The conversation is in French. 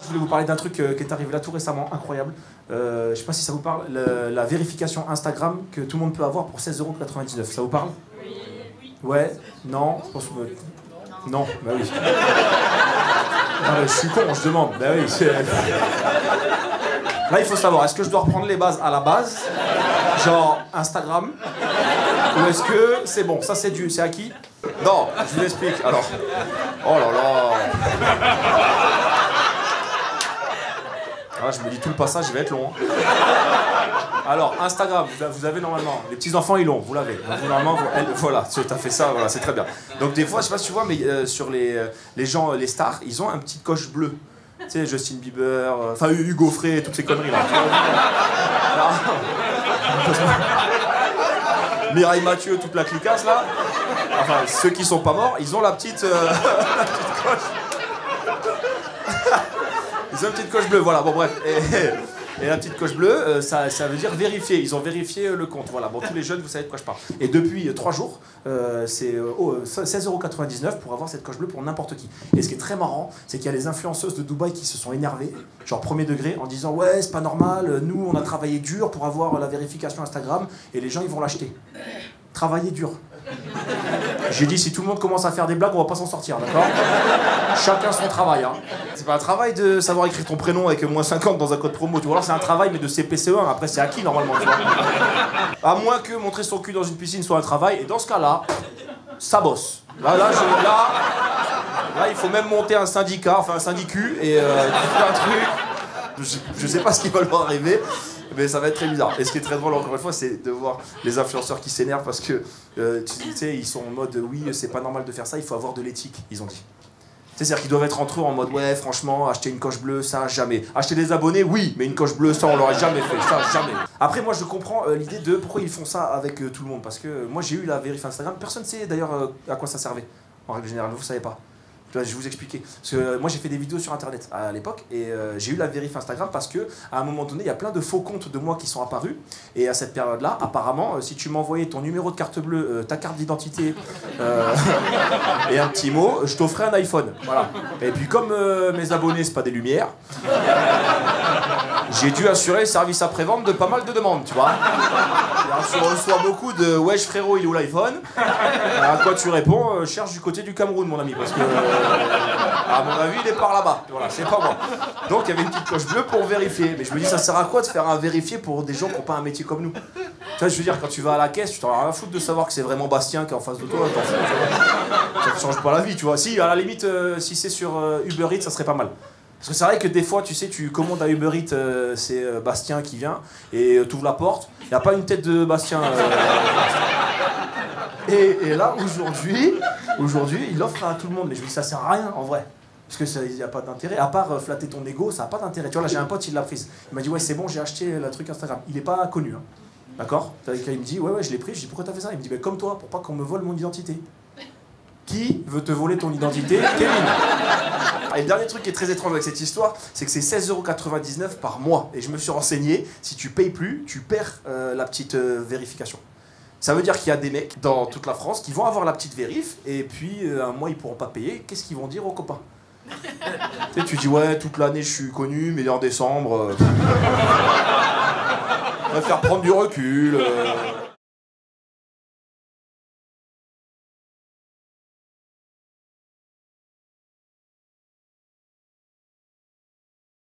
Je voulais vous parler d'un truc qui est arrivé là tout récemment, incroyable. Je sais pas si ça vous parle, la vérification Instagram que tout le monde peut avoir pour 16,99 €. Ça vous parle? Oui. Ouais? Non? Je pense que... Non, bah oui. Non, mais je suis con, je demande. Bah oui, là, il faut savoir, est-ce que je dois reprendre les bases à la base? Genre Instagram? Ou est-ce que c'est bon, ça c'est acquis? Non, je vous l'explique. Alors, oh là là. Ah, je me dis tout le passage, il va être long. Hein. Alors, Instagram, vous avez normalement. Les petits-enfants, ils l'ont, vous l'avez. Normalement, voilà, tu as fait ça, voilà, c'est très bien. Donc, des fois, je sais pas si tu vois, mais sur les gens, les stars, ils ont un petit coche bleu. Tu sais, Justin Bieber, enfin Hugo Frey, toutes ces conneries-là. Mireille Mathieu, toute la clicasse, là. Enfin, ceux qui sont pas morts, ils ont la petite coche. Ils ont une petite coche bleue, voilà, bon bref. Et la petite coche bleue, ça veut dire vérifier. Ils ont vérifié le compte. Voilà, bon, tous les jeunes, vous savez de quoi je parle. Et depuis 3 jours, c'est 16,99 € pour avoir cette coche bleue pour n'importe qui. Et ce qui est très marrant, c'est qu'il y a les influenceuses de Dubaï qui se sont énervées, genre premier degré, en disant ouais, c'est pas normal, nous on a travaillé dur pour avoir la vérification Instagram et les gens ils vont l'acheter. Travailler dur. J'ai dit si tout le monde commence à faire des blagues, on va pas s'en sortir, d'accord? Chacun son travail, hein. C'est pas un travail de savoir écrire ton prénom avec -50 dans un code promo, tu vois. Alors c'est un travail mais de CPCE1, après c'est acquis normalement, tu vois. À moins que montrer son cul dans une piscine soit un travail, et dans ce cas-là, ça bosse. Là, il faut même monter un syndicat, enfin un syndicu, et faire un truc. Je sais pas ce qui va leur arriver. Mais ça va être très bizarre. Et ce qui est très drôle, encore une fois, c'est de voir les influenceurs qui s'énervent parce que, tu sais, ils sont en mode oui, c'est pas normal de faire ça, il faut avoir de l'éthique, ils ont dit. C'est-à-dire qu'ils doivent être entre eux en mode ouais, franchement, acheter une coche bleue, ça, jamais. Acheter des abonnés, oui, mais une coche bleue, ça, on l'aurait jamais fait, ça, jamais. Après, moi, je comprends l'idée de pourquoi ils font ça avec tout le monde. Parce que moi, j'ai eu la vérif Instagram, personne ne sait d'ailleurs à quoi ça servait, en règle générale, vous savez pas. Je vais vous expliquer. Parce que moi j'ai fait des vidéos sur internet à l'époque et j'ai eu la vérif Instagram parce que à un moment donné il y a plein de faux comptes de moi qui sont apparus et à cette période-là, apparemment, si tu m'envoyais ton numéro de carte bleue, ta carte d'identité et un petit mot, je t'offrais un iPhone. Voilà. Et puis comme mes abonnés c'est pas des lumières, j'ai dû assurer le service après-vente de pas mal de demandes, tu vois. Et on reçoit beaucoup de wesh frérot, il est où l'iPhone? À quoi tu réponds? Cherche du côté du Cameroun mon ami parce que à mon avis, il est par là-bas. Voilà, c'est pas moi. Donc, il y avait une petite coche bleue pour vérifier. Mais je me dis, ça sert à quoi de faire un vérifier pour des gens qui n'ont pas un métier comme nous? Tu vois, je veux dire, quand tu vas à la caisse, tu t'en as rien à foutre de savoir que c'est vraiment Bastien qui est en face de toi. Ça te change pas la vie, tu vois. Si, à la limite, si c'est sur Uber Eats, ça serait pas mal. Parce que c'est vrai que des fois, tu sais, tu commandes à Uber Eats, c'est Bastien qui vient, et tu ouvres la porte, il n'y a pas une tête de Bastien. Et là, aujourd'hui, il offre à tout le monde. Mais je me dis, ça sert à rien, en vrai. Parce qu'il n'y a pas d'intérêt. À part flatter ton ego, ça n'a pas d'intérêt. Tu vois, là, j'ai un pote, il l'a prise. Il m'a dit, ouais, c'est bon, j'ai acheté le truc Instagram. Il n'est pas connu, hein. D'accord? Il me dit, ouais, je l'ai pris. Je dis, pourquoi t'as fait ça? Il me dit, bah, comme toi, pour pas qu'on me vole mon identité. Qui veut te voler ton identité? Kevin. Et le dernier truc qui est très étrange avec cette histoire, c'est que c'est 16,99 € par mois. Et je me suis renseigné, si tu payes plus, tu perds la petite vérification. Ça veut dire qu'il y a des mecs dans toute la France qui vont avoir la petite vérif et puis un mois ils pourront pas payer. Qu'est-ce qu'ils vont dire aux copains? Tu sais, tu dis ouais, toute l'année je suis connu, mais en décembre, je préfère prendre du recul.